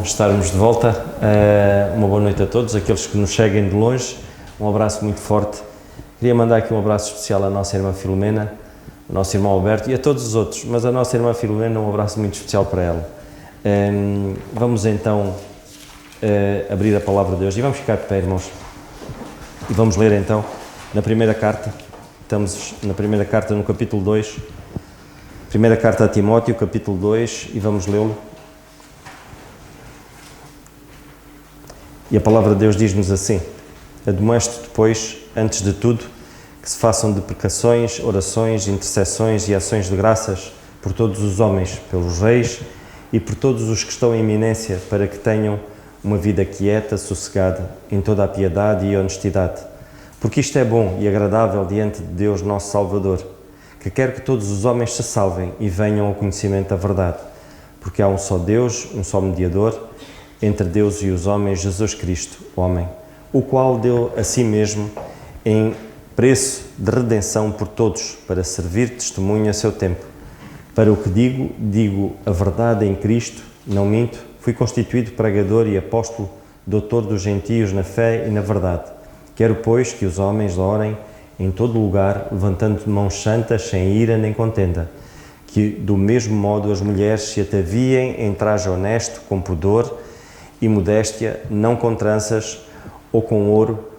estarmos de volta. Uma boa noite a todos, aqueles que nos seguem de longe. Um abraço muito forte. Queria mandar aqui um abraço especial à nossa irmã Filomena, ao nosso irmão Alberto e a todos os outros, mas a nossa irmã Filomena, um abraço muito especial para ela. Vamos então abrir a palavra de Deus e vamos ficar de pé, irmãos. E vamos ler então na primeira carta. Estamos na primeira carta, no capítulo 2. Primeira carta a Timóteo, capítulo 2, e vamos lê-lo. E a palavra de Deus diz-nos assim: admoeste-te, pois, antes de tudo, que se façam deprecações, orações, intercessões e ações de graças por todos os homens, pelos reis e por todos os que estão em eminência, para que tenham uma vida quieta, sossegada, em toda a piedade e honestidade. Porque isto é bom e agradável diante de Deus nosso Salvador, que quer que todos os homens se salvem e venham ao conhecimento da verdade. Porque há um só Deus, um só mediador, entre Deus e os homens, Jesus Cristo, homem, o qual deu a si mesmo em preço de redenção por todos, para servir testemunho a seu tempo. Para o que digo a verdade em Cristo, não minto, fui constituído pregador e apóstolo, doutor dos gentios na fé e na verdade. Quero, pois, que os homens orem em todo lugar, levantando mãos santas, sem ira nem contenda, que do mesmo modo as mulheres se ataviem em traje honesto, com pudor e modéstia, não com tranças, ou com ouro,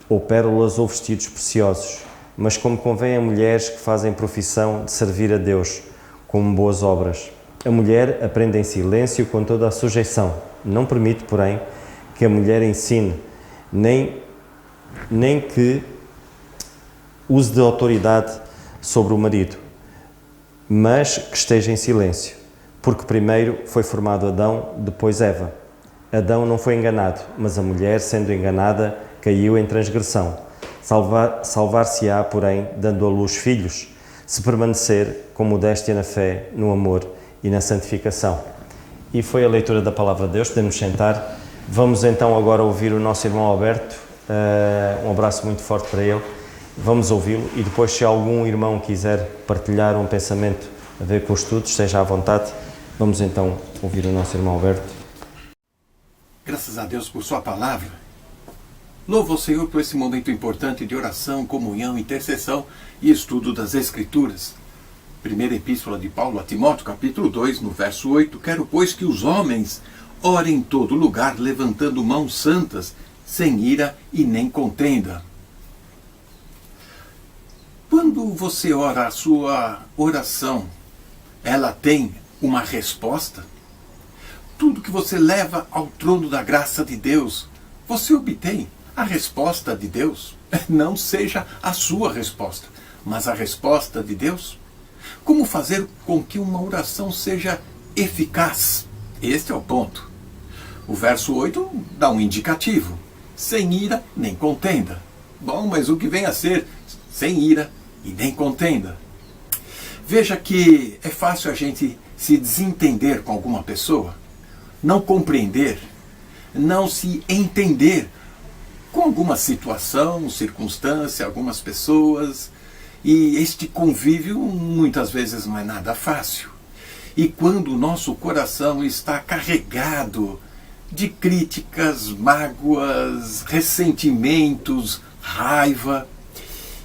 ou pérolas, ou vestidos preciosos, mas como convém a mulheres que fazem profissão de servir a Deus, com boas obras. A mulher aprende em silêncio com toda a sujeição. Não permite, porém, que a mulher ensine, nem que use de autoridade sobre o marido, mas que esteja em silêncio, porque primeiro foi formado Adão, depois Eva. Adão não foi enganado, mas a mulher, sendo enganada, caiu em transgressão. Salvar-se-á, porém, dando à luz filhos, se permanecer com modéstia na fé, no amor e na santificação. E foi a leitura da palavra de Deus. Podemos sentar. Vamos então agora ouvir o nosso irmão Alberto. Um abraço muito forte para ele. Vamos ouvi-lo e depois, se algum irmão quiser partilhar um pensamento a ver com os estudos, esteja à vontade. Vamos então ouvir o nosso irmão Alberto. Graças a Deus por sua palavra. Louvo ao Senhor por esse momento importante de oração, comunhão, intercessão e estudo das Escrituras. Primeira Epístola de Paulo a Timóteo, capítulo 2, no verso 8. Quero, pois, que os homens orem em todo lugar, levantando mãos santas, sem ira e nem contenda. Quando você ora, a sua oração, ela tem uma resposta? Tudo que você leva ao trono da graça de Deus, você obtém a resposta de Deus. Não seja a sua resposta, mas a resposta de Deus. Como fazer com que uma oração seja eficaz? Este é o ponto. O verso 8 dá um indicativo. Sem ira nem contenda. Bom, mas o que vem a ser sem ira e nem contenda? Veja que é fácil a gente se desentender com alguma pessoa, não compreender, não se entender com alguma situação, circunstância, algumas pessoas, e este convívio muitas vezes não é nada fácil. E quando o nosso coração está carregado de críticas, mágoas, ressentimentos, raiva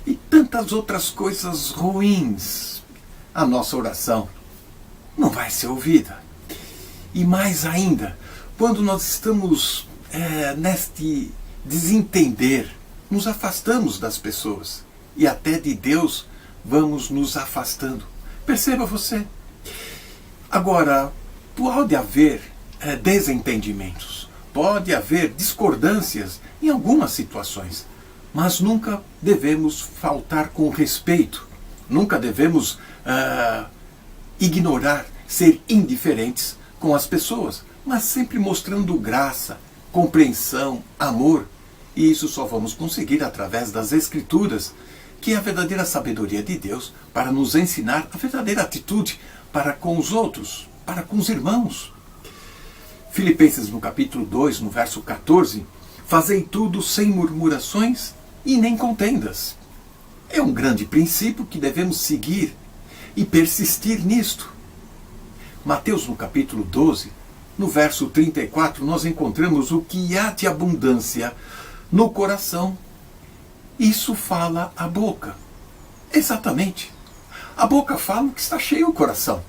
e tantas outras coisas ruins, a nossa oração não vai ser ouvida. E mais ainda, quando nós estamos neste desentender, nos afastamos das pessoas e até de Deus vamos nos afastando. Perceba você. Agora, pode haver desentendimentos, pode haver discordâncias em algumas situações, mas nunca devemos faltar com respeito, nunca devemos ignorar, ser indiferentes com as pessoas, mas sempre mostrando graça, compreensão, amor. E isso só vamos conseguir através das Escrituras, que é a verdadeira sabedoria de Deus para nos ensinar a verdadeira atitude para com os outros, para com os irmãos. Filipenses no capítulo 2, no verso 14, fazei tudo sem murmurações e nem contendas. É um grande princípio que devemos seguir e persistir nisto. Mateus no capítulo 12, no verso 34, nós encontramos o que há de abundância no coração. Isso fala a boca. Exatamente. A boca fala o que está cheio o coração.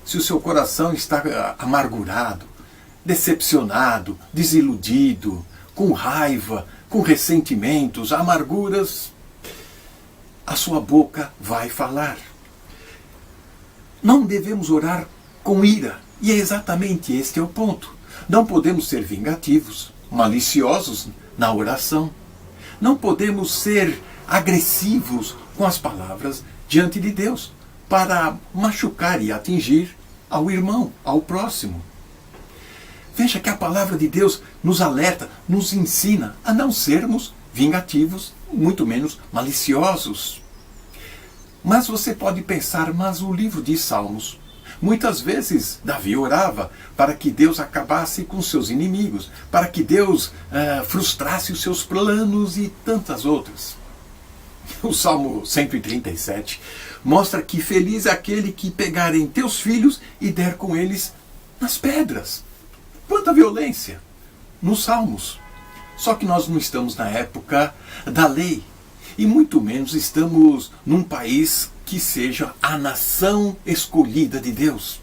Se o seu coração está amargurado, decepcionado, desiludido, com raiva, com ressentimentos, amarguras, a sua boca vai falar. Não devemos orar com ira, e é exatamente este é o ponto. Não podemos ser vingativos, maliciosos na oração. Não podemos ser agressivos com as palavras diante de Deus, para machucar e atingir ao irmão, ao próximo. Veja que a palavra de Deus nos alerta, nos ensina a não sermos vingativos, muito menos maliciosos. Mas você pode pensar, mas o livro de Salmos, muitas vezes Davi orava para que Deus acabasse com seus inimigos, para que Deus frustrasse os seus planos e tantas outras. O Salmo 137 mostra que feliz é aquele que pegar em teus filhos e der com eles nas pedras. Quanta violência nos Salmos. Só que nós não estamos na época da lei. E muito menos estamos num país que seja a nação escolhida de Deus.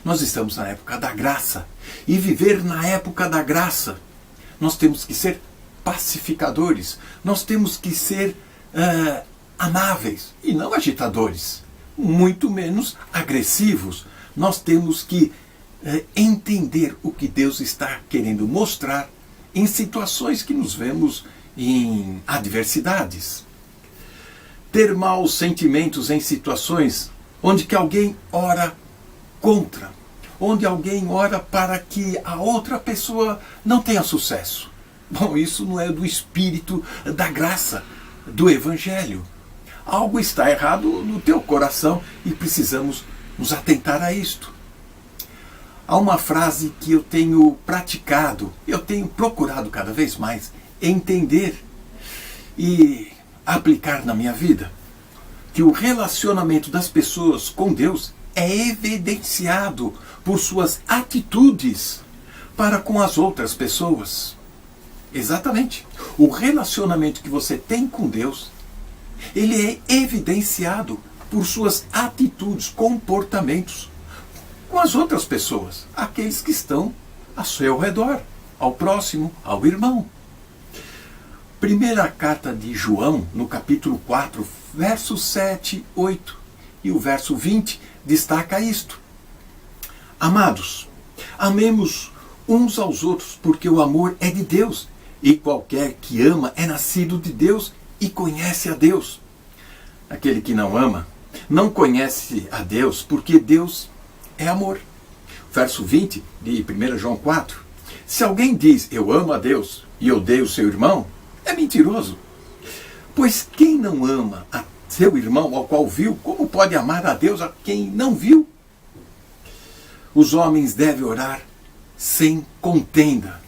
Nós estamos na época da graça. E viver na época da graça, nós temos que ser pacificadores. Nós temos que ser amáveis e não agitadores. Muito menos agressivos. Nós temos que entender o que Deus está querendo mostrar em situações que nos vemos em adversidades. Ter maus sentimentos em situações onde que alguém ora contra, onde alguém ora para que a outra pessoa não tenha sucesso. Bom, isso não é do espírito da graça, do Evangelho. Algo está errado no teu coração e precisamos nos atentar a isto. Há uma frase que eu tenho praticado, eu tenho procurado cada vez mais entender e aplicar na minha vida, que o relacionamento das pessoas com Deus é evidenciado por suas atitudes para com as outras pessoas. Exatamente. O relacionamento que você tem com Deus, ele é evidenciado por suas atitudes, comportamentos com as outras pessoas, aqueles que estão ao seu redor, ao próximo, ao irmão. Primeira carta de João, no capítulo 4, versos 7, 8 e o verso 20, destaca isto. Amados, amemos uns aos outros, porque o amor é de Deus, e qualquer que ama é nascido de Deus e conhece a Deus. Aquele que não ama, não conhece a Deus, porque Deus é amor. Verso 20 de 1 João 4. Se alguém diz, eu amo a Deus e odeio seu irmão, é mentiroso. Pois quem não ama a seu irmão ao qual viu, como pode amar a Deus a quem não viu? Os homens devem orar sem contenda.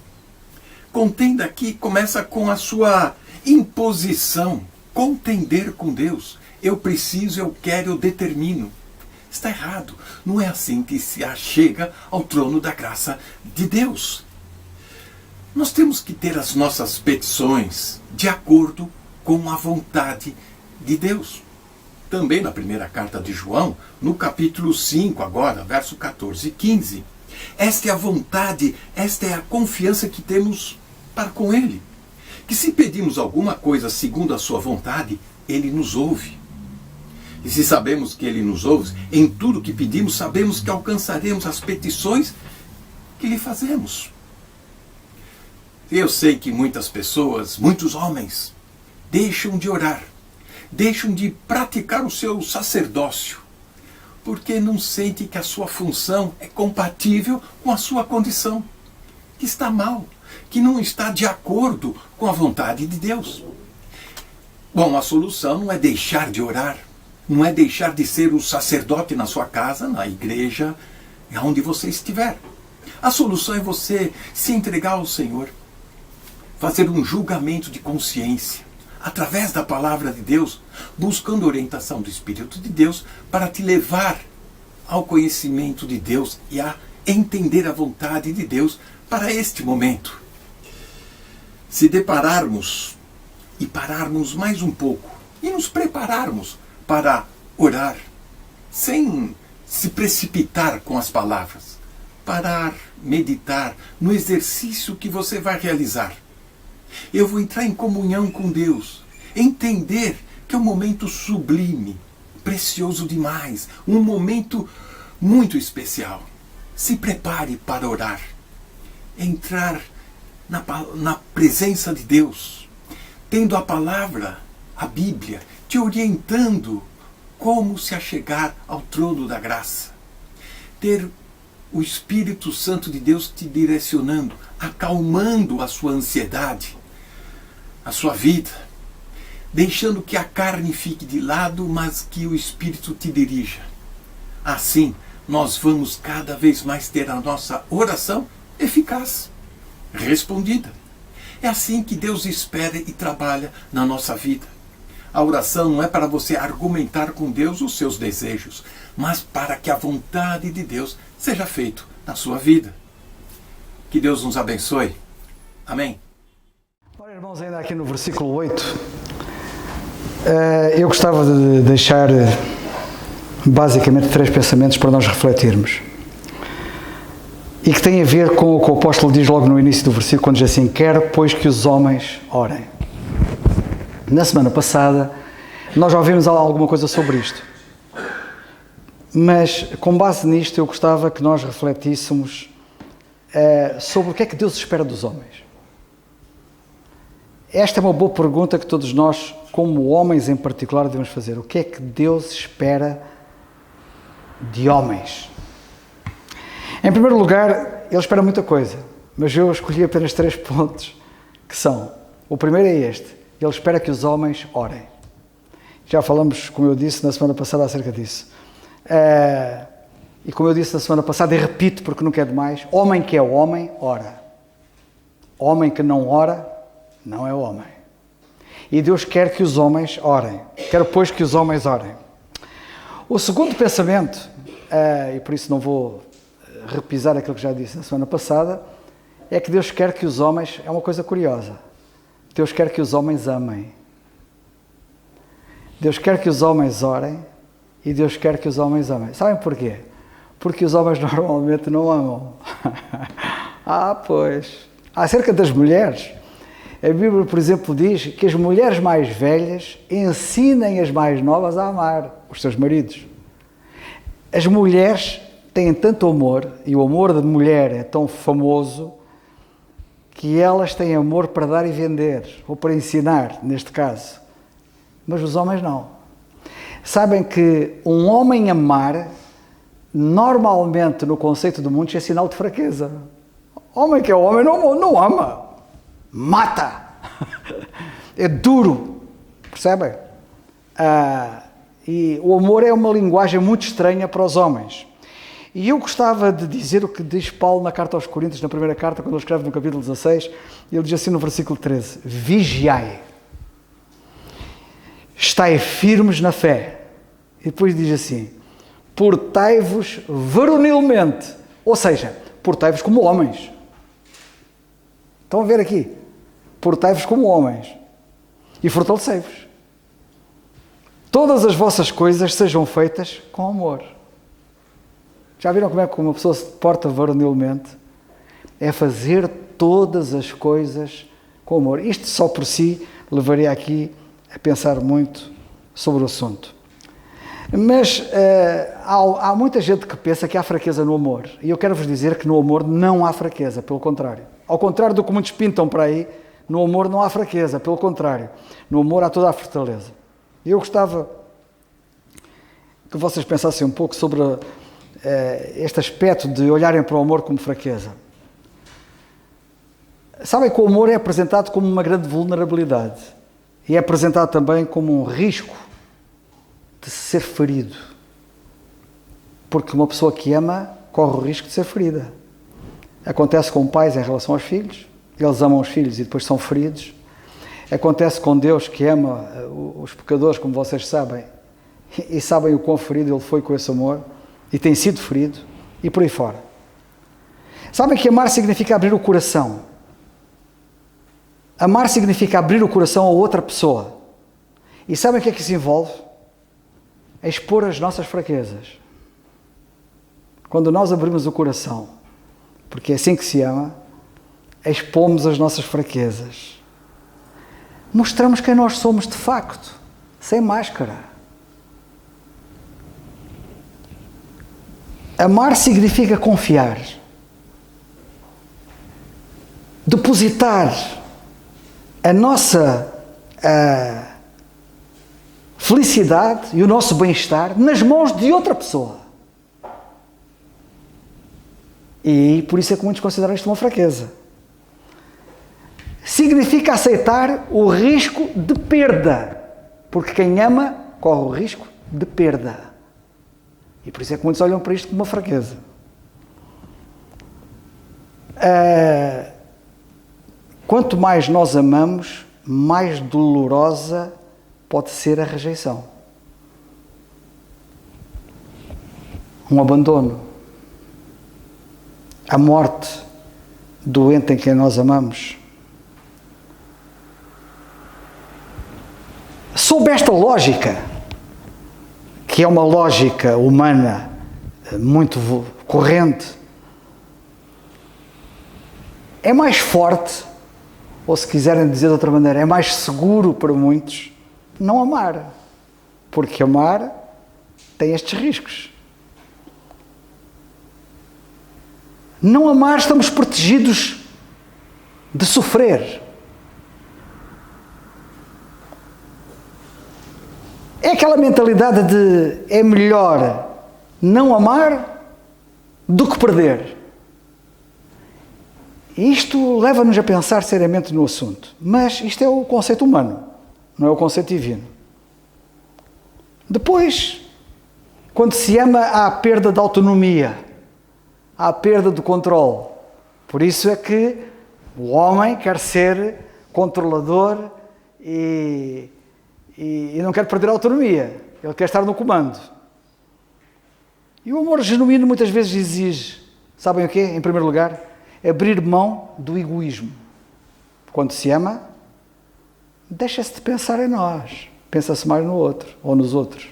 Contenda aqui começa com a sua imposição. Contender com Deus. Eu preciso, eu quero, eu determino. Está errado. Não é assim que se chega ao trono da graça de Deus. Nós temos que ter as nossas petições de acordo com a vontade de Deus. Também na primeira carta de João, no capítulo 5 agora, verso 14 e 15. Esta é a vontade, esta é a confiança que temos para com Ele. Que se pedimos alguma coisa segundo a sua vontade, Ele nos ouve. E se sabemos que Ele nos ouve, em tudo que pedimos, sabemos que alcançaremos as petições que lhe fazemos. Eu sei que muitas pessoas, muitos homens, deixam de orar, deixam de praticar o seu sacerdócio, porque não sentem que a sua função é compatível com a sua condição, que está mal, que não está de acordo com a vontade de Deus. Bom, a solução não é deixar de orar, não é deixar de ser o sacerdote na sua casa, na igreja, onde você estiver. A solução é você se entregar ao Senhor, fazer um julgamento de consciência, através da palavra de Deus, buscando a orientação do Espírito de Deus para te levar ao conhecimento de Deus e à entender a vontade de Deus para este momento. Se depararmos e pararmos mais um pouco e nos prepararmos para orar, sem se precipitar com as palavras, parar, meditar no exercício que você vai realizar. Eu vou entrar em comunhão com Deus, entender que é um momento sublime, precioso demais, um momento muito especial. Se prepare para orar, entrar na presença de Deus, tendo a palavra, a Bíblia, te orientando como se achegar ao trono da graça. Ter o Espírito Santo de Deus te direcionando, acalmando a sua ansiedade, a sua vida, deixando que a carne fique de lado, mas que o Espírito te dirija. Assim, nós vamos cada vez mais ter a nossa oração eficaz, respondida. É assim que Deus espera e trabalha na nossa vida. A oração não é para você argumentar com Deus os seus desejos, mas para que a vontade de Deus seja feita na sua vida. Que Deus nos abençoe. Amém. Ora, irmãos, ainda aqui no versículo 8, eu gostava de deixar basicamente 3 pensamentos para nós refletirmos. E que tem a ver com o que o apóstolo diz logo no início do versículo, quando diz assim: quer pois que os homens orem. Na semana passada, nós já ouvimos alguma coisa sobre isto. Mas, com base nisto, eu gostava que nós refletíssemos sobre o que é que Deus espera dos homens. Esta é uma boa pergunta que todos nós, como homens em particular, devemos fazer. O que é que Deus espera de homens? Em primeiro lugar, Ele espera muita coisa, mas eu escolhi apenas 3 pontos, que são: o primeiro é este: Ele espera que os homens orem. Já falamos, como eu disse, na semana passada acerca disso. E como eu disse na semana passada, e repito porque não quer demais: homem que é homem, ora. Homem que não ora, não é homem. E Deus quer que os homens orem. Quer, pois, que os homens orem. O segundo pensamento, e por isso não vou repisar aquilo que já disse na semana passada, é que Deus quer que os homens, é uma coisa curiosa, Deus quer que os homens amem. Deus quer que os homens orem e Deus quer que os homens amem. Sabem porquê? Porque os homens normalmente não amam. Pois. Acerca das mulheres, a Bíblia, por exemplo, diz que as mulheres mais velhas ensinem as mais novas a amar os seus maridos. As mulheres têm tanto amor, e o amor de mulher é tão famoso, que elas têm amor para dar e vender, ou para ensinar, neste caso. Mas os homens não. Sabem que um homem amar, normalmente no conceito do mundo, é sinal de fraqueza. Homem que é homem não ama, mata. É duro, percebem? E o amor é uma linguagem muito estranha para os homens. E eu gostava de dizer o que diz Paulo na carta aos Coríntios, na primeira carta, quando ele escreve no capítulo 16, ele diz assim no versículo 13: vigiai, estai firmes na fé. E depois diz assim: portai-vos varonilmente, ou seja, portai-vos como homens. Estão a ver aqui? Portai-vos como homens e fortalecei-vos. Todas as vossas coisas sejam feitas com amor. Já viram como é que uma pessoa se porta varonilmente? É fazer todas as coisas com amor. Isto só por si levaria aqui a pensar muito sobre o assunto. Mas há muita gente que pensa que há fraqueza no amor. E eu quero vos dizer que no amor não há fraqueza, pelo contrário. Ao contrário do que muitos pintam para aí, no amor não há fraqueza, pelo contrário. No amor há toda a fortaleza. E eu gostava que vocês pensassem um pouco sobre este aspecto de olharem para o amor como fraqueza. Sabem que o amor é apresentado como uma grande vulnerabilidade e é apresentado também como um risco de ser ferido. Porque uma pessoa que ama corre o risco de ser ferida. Acontece com pais em relação aos filhos, eles amam os filhos e depois são feridos. Acontece com Deus, que ama os pecadores, como vocês sabem, e sabem o quão ferido Ele foi com esse amor, e tem sido ferido, e por aí fora. Sabem que amar significa abrir o coração. Amar significa abrir o coração a outra pessoa. E sabem o que é que isso envolve? É expor as nossas fraquezas. Quando nós abrimos o coração, porque é assim que se ama, expomos as nossas fraquezas. Mostramos quem nós somos de facto, sem máscara. Amar significa confiar. Depositar a nossa felicidade e o nosso bem-estar nas mãos de outra pessoa. E por isso é que muitos consideram isto uma fraqueza. Significa aceitar o risco de perda, porque quem ama corre o risco de perda. E por isso é que muitos olham para isto como uma fraqueza. Quanto mais nós amamos, mais dolorosa pode ser a rejeição. Um abandono. A morte doente em quem nós amamos. Sob esta lógica, que é uma lógica humana muito corrente, é mais forte, ou se quiserem dizer de outra maneira, é mais seguro para muitos não amar, porque amar tem estes riscos. Não amar, estamos protegidos de sofrer. É aquela mentalidade de é melhor não amar do que perder. E isto leva-nos a pensar seriamente no assunto. Mas isto é o conceito humano, não é o conceito divino. Depois, quando se ama, há a perda de autonomia, há a perda do controle. Por isso é que o homem quer ser controlador e não quer perder a autonomia. Ele quer estar no comando. E o amor genuíno muitas vezes exige, sabem o quê? Em primeiro lugar, abrir mão do egoísmo. Quando se ama, deixa-se de pensar em nós. Pensa-se mais no outro ou nos outros.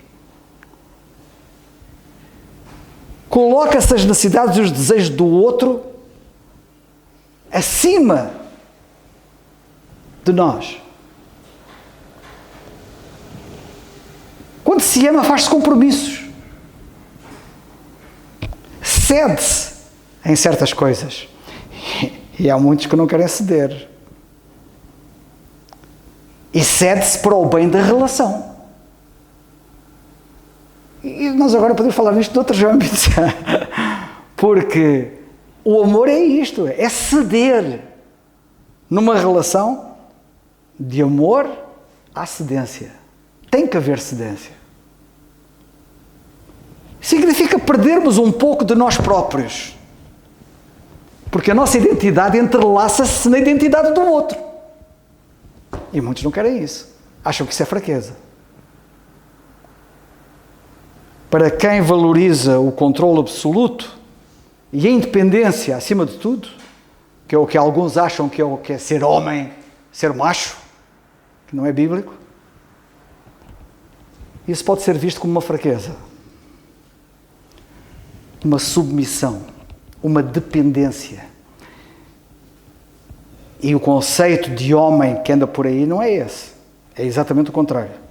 Coloca-se as necessidades e os desejos do outro acima de nós. Quando se ama, faz-se compromissos. Cede-se em certas coisas. E há muitos que não querem ceder. E cede-se para o bem da relação. E nós agora podemos falar nisto noutros âmbitos. Porque o amor é isto, é ceder. Numa relação de amor, há cedência. Tem que haver cedência. Significa perdermos um pouco de nós próprios. Porque a nossa identidade entrelaça-se na identidade do outro. E muitos não querem isso. Acham que isso é fraqueza. Para quem valoriza o controle absoluto e a independência acima de tudo, que é o que alguns acham que é o que é ser homem, ser macho, que não é bíblico, isso pode ser visto como uma fraqueza. Uma submissão, uma dependência. E o conceito de homem que anda por aí não é esse. É exatamente o contrário.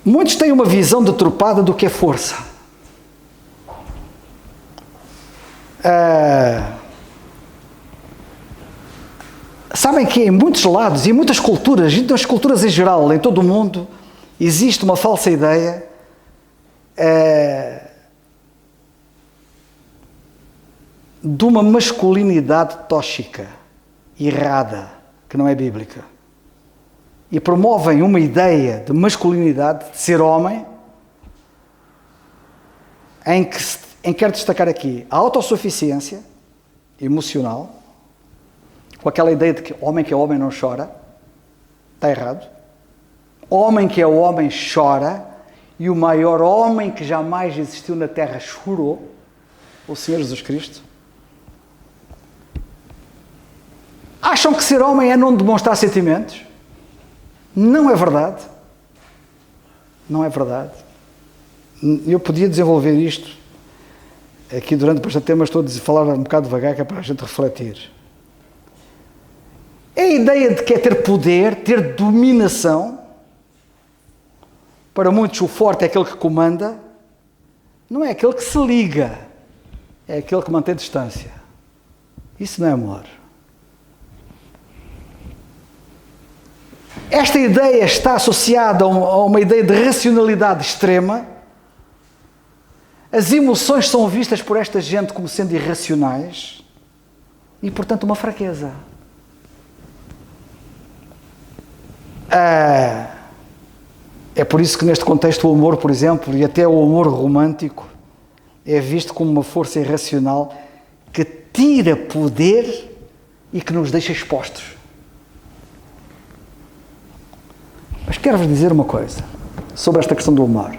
Muitos têm uma visão deturpada do que é força. Sabem que em muitos lados, e em muitas culturas, e nas culturas em geral, em todo o mundo, existe uma falsa ideia de uma masculinidade tóxica, errada, que não é bíblica. E promovem uma ideia de masculinidade, de ser homem, em que quero destacar aqui a autossuficiência emocional, com aquela ideia de que é homem não chora, está errado. Homem que é homem chora e o maior homem que jamais existiu na Terra chorou, o Senhor Jesus Cristo. Acham que ser homem é não demonstrar sentimentos? Não é verdade. Não é verdade. Eu podia desenvolver isto aqui durante bastante tempo, mas estou a falar um bocado devagar, que é para a gente refletir. É a ideia de que é ter poder, ter dominação. Para muitos o forte é aquele que comanda, não é aquele que se liga, é aquele que mantém distância. Isso não é amor. Esta ideia está associada a uma ideia de racionalidade extrema. As emoções são vistas por esta gente como sendo irracionais e, portanto, uma fraqueza. É por isso que neste contexto o amor, por exemplo, e até o amor romântico, é visto como uma força irracional que tira poder e que nos deixa expostos. Mas quero-vos dizer uma coisa sobre esta questão do amor.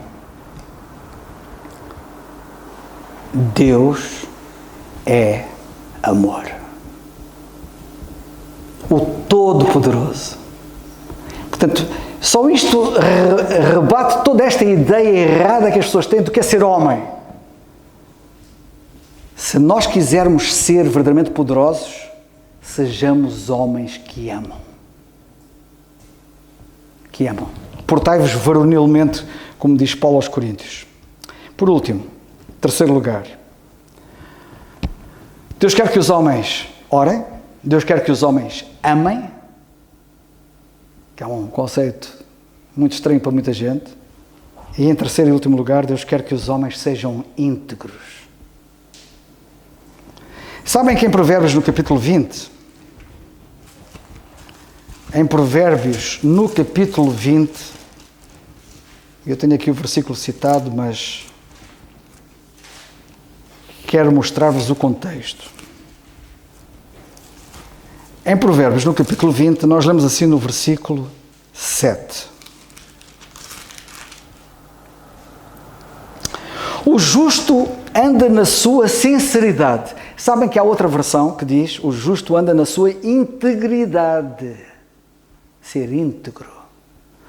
Deus é amor. O Todo-Poderoso. Portanto, só isto rebate toda esta ideia errada que as pessoas têm do que é ser homem. Se nós quisermos ser verdadeiramente poderosos, sejamos homens que amam. Que amam. Portai-vos varonilmente, como diz Paulo aos Coríntios. Por último, terceiro lugar, Deus quer que os homens orem, Deus quer que os homens amem, que é um conceito muito estranho para muita gente, e em terceiro e último lugar, Deus quer que os homens sejam íntegros. Sabem que em Provérbios, no capítulo 20, em Provérbios, no capítulo 20, eu tenho aqui o versículo citado, mas quero mostrar-vos o contexto. Em Provérbios, no capítulo 20, nós lemos assim no versículo 7. O justo anda na sua sinceridade. Sabem que há outra versão que diz: o justo anda na sua integridade. Ser íntegro.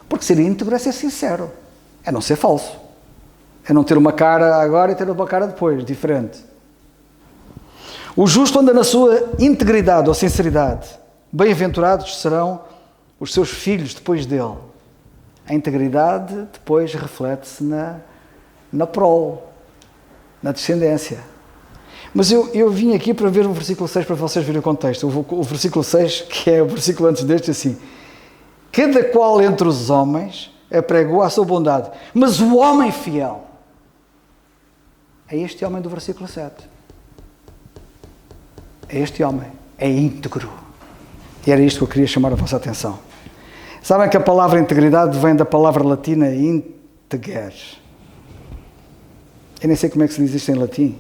Porque ser íntegro é ser sincero. É não ser falso. É não ter uma cara agora e ter uma cara depois, diferente. O justo anda na sua integridade ou sinceridade. Bem-aventurados serão os seus filhos depois dele. A integridade depois reflete-se na prole, na descendência. Mas eu vim aqui para ver o versículo 6 para vocês verem o contexto. O versículo 6, que é o versículo antes deste, assim: cada qual entre os homens apregou a sua bondade, mas o homem fiel é este homem do versículo 7. É este homem, é íntegro. E era isto que eu queria chamar a vossa atenção. Sabem que a palavra integridade vem da palavra latina integer. Eu nem sei como é que se diz isto em latim,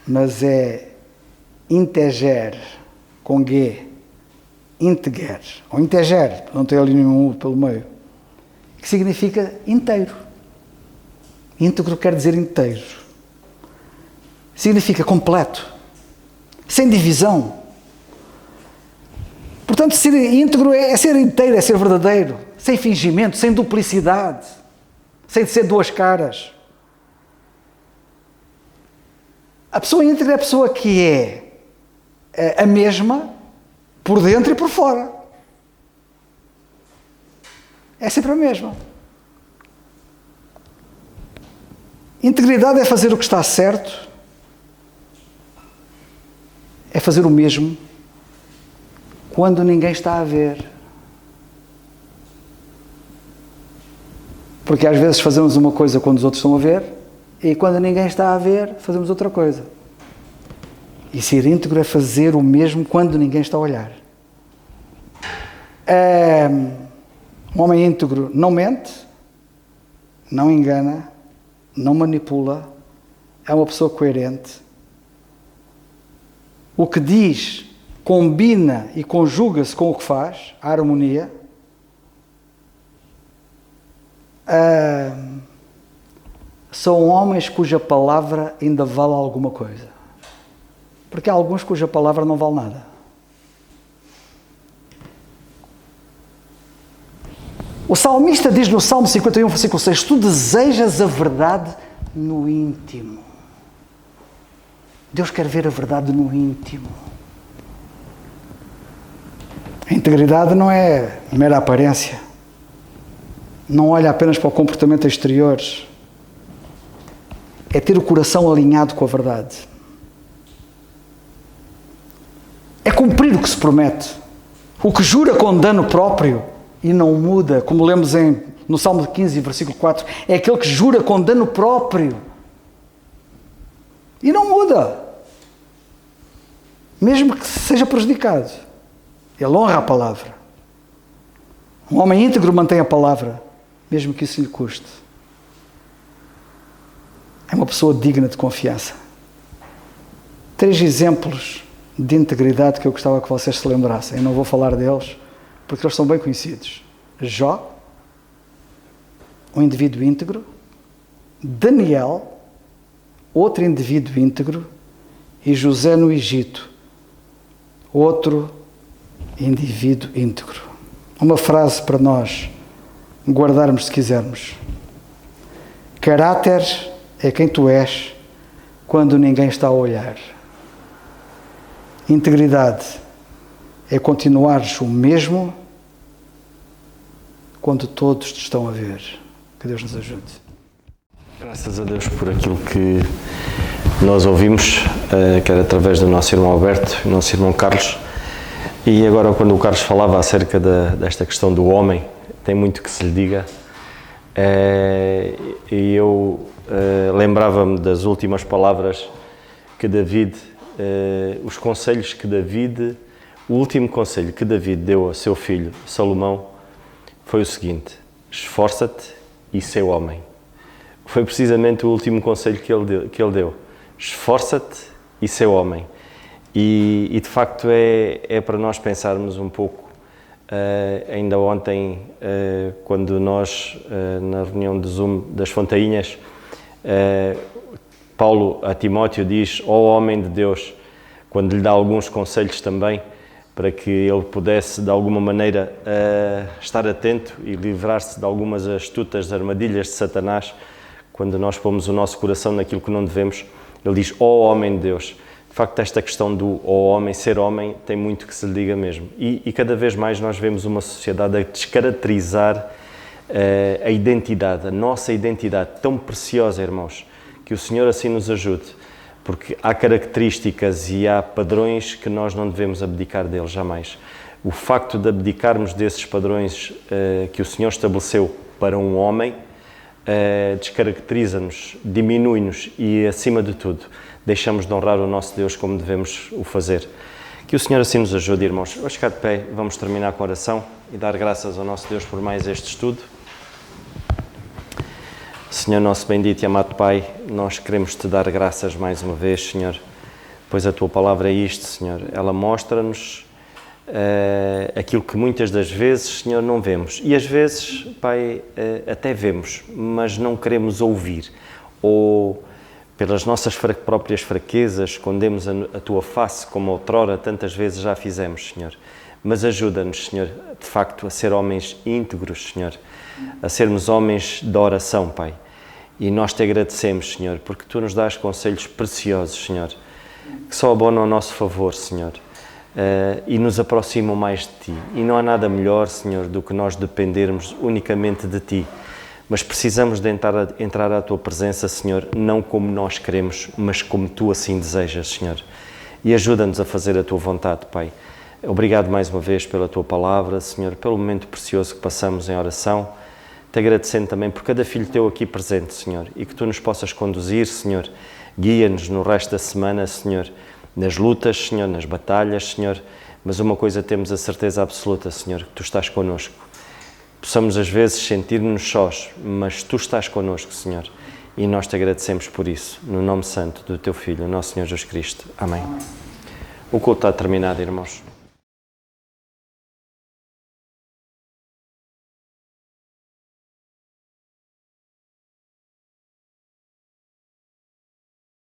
mas é integer, com G, integer, ou integer, não tem ali nenhum U pelo meio, que significa inteiro. Íntegro quer dizer inteiro. Significa completo, sem divisão. Portanto, ser íntegro é ser inteiro, é ser verdadeiro, sem fingimento, sem duplicidade, sem ser duas caras. A pessoa íntegra é a pessoa que é a mesma por dentro e por fora. É sempre a mesma. Integridade é fazer o que está certo, é fazer o mesmo quando ninguém está a ver. Porque às vezes fazemos uma coisa quando os outros estão a ver, e quando ninguém está a ver, fazemos outra coisa. E ser íntegro é fazer o mesmo quando ninguém está a olhar. Um homem íntegro não mente, não engana, não manipula, é uma pessoa coerente. O que diz combina e conjuga-se com o que faz, a harmonia. são homens cuja palavra ainda vale alguma coisa. Porque há alguns cuja palavra não vale nada. O salmista diz no Salmo 51, versículo 6, tu desejas a verdade no íntimo. Deus quer ver a verdade no íntimo. A integridade não é mera aparência. Não olha apenas para o comportamento exterior. É ter o coração alinhado com a verdade. É cumprir o que se promete. O que jura com dano próprio e não muda, como lemos no Salmo 15, versículo 4, é aquele que jura com dano próprio e não muda, mesmo que seja prejudicado. Ele honra a palavra. Um homem íntegro mantém a palavra, mesmo que isso lhe custe. É uma pessoa digna de confiança. 3 exemplos de integridade que eu gostava que vocês se lembrassem. Eu não vou falar deles, porque eles são bem conhecidos. Jó, um indivíduo íntegro. Daniel, outro indivíduo íntegro. E José no Egito, outro indivíduo íntegro. Uma frase para nós guardarmos se quisermos. Caráter é quem tu és quando ninguém está a olhar. Integridade é continuares o mesmo quando todos te estão a ver. Que Deus nos ajude. Graças a Deus por aquilo que nós ouvimos, quer através do nosso irmão Alberto e do nosso irmão Carlos. E agora, quando o Carlos falava acerca desta questão do homem, tem muito que se lhe diga. E eu lembrava-me das últimas palavras que David, os conselhos que David, o último conselho que David deu ao seu filho Salomão foi o seguinte: esforça-te e sê homem. Foi precisamente o último conselho que ele deu. Esforça-te e sê homem. E de facto é para nós pensarmos um pouco. Ainda ontem, quando nós, na reunião de Zoom das Fontainhas, Paulo a Timóteo diz: ó homem de Deus, quando lhe dá alguns conselhos também, para que ele pudesse de alguma maneira estar atento e livrar-se de algumas astutas armadilhas de Satanás, quando nós pomos o nosso coração naquilo que não devemos. Ele diz: ó homem de Deus. De facto, esta questão do homem, ser homem, tem muito que se lhe diga mesmo. E cada vez mais nós vemos uma sociedade a descaracterizar a identidade, a nossa identidade tão preciosa, irmãos, que o Senhor assim nos ajude, porque há características e há padrões que nós não devemos abdicar deles jamais. O facto de abdicarmos desses padrões que o Senhor estabeleceu para um homem descaracteriza-nos, diminui-nos e, acima de tudo, deixamos de honrar o nosso Deus como devemos o fazer. Que o Senhor assim nos ajude, irmãos. Vamos ficar de pé, vamos terminar com a oração e dar graças ao nosso Deus por mais este estudo. Senhor nosso bendito e amado Pai, nós queremos Te dar graças mais uma vez, Senhor, pois a Tua palavra é isto, Senhor. Ela mostra-nos aquilo que muitas das vezes, Senhor, não vemos. E às vezes, Pai, até vemos, mas não queremos ouvir. Ou pelas nossas próprias fraquezas, escondemos a Tua face, como outrora tantas vezes já fizemos, Senhor. Mas ajuda-nos, Senhor, de facto, a ser homens íntegros, Senhor, a sermos homens de oração, Pai. E nós Te agradecemos, Senhor, porque Tu nos dás conselhos preciosos, Senhor, que só abonam ao nosso favor, Senhor, e nos aproximam mais de Ti. E não há nada melhor, Senhor, do que nós dependermos unicamente de Ti. Mas precisamos de entrar à Tua presença, Senhor, não como nós queremos, mas como Tu assim desejas, Senhor. E ajuda-nos a fazer a Tua vontade, Pai. Obrigado mais uma vez pela Tua palavra, Senhor, pelo momento precioso que passamos em oração. Te agradecendo também por cada filho Teu aqui presente, Senhor, e que Tu nos possas conduzir, Senhor. Guia-nos no resto da semana, Senhor, nas lutas, Senhor, nas batalhas, Senhor. Mas uma coisa temos a certeza absoluta, Senhor, que Tu estás connosco. Possamos às vezes sentir-nos sós, mas Tu estás connosco, Senhor, e nós Te agradecemos por isso, no nome santo do Teu Filho, nosso Senhor Jesus Cristo. Amém. O culto está terminado, irmãos.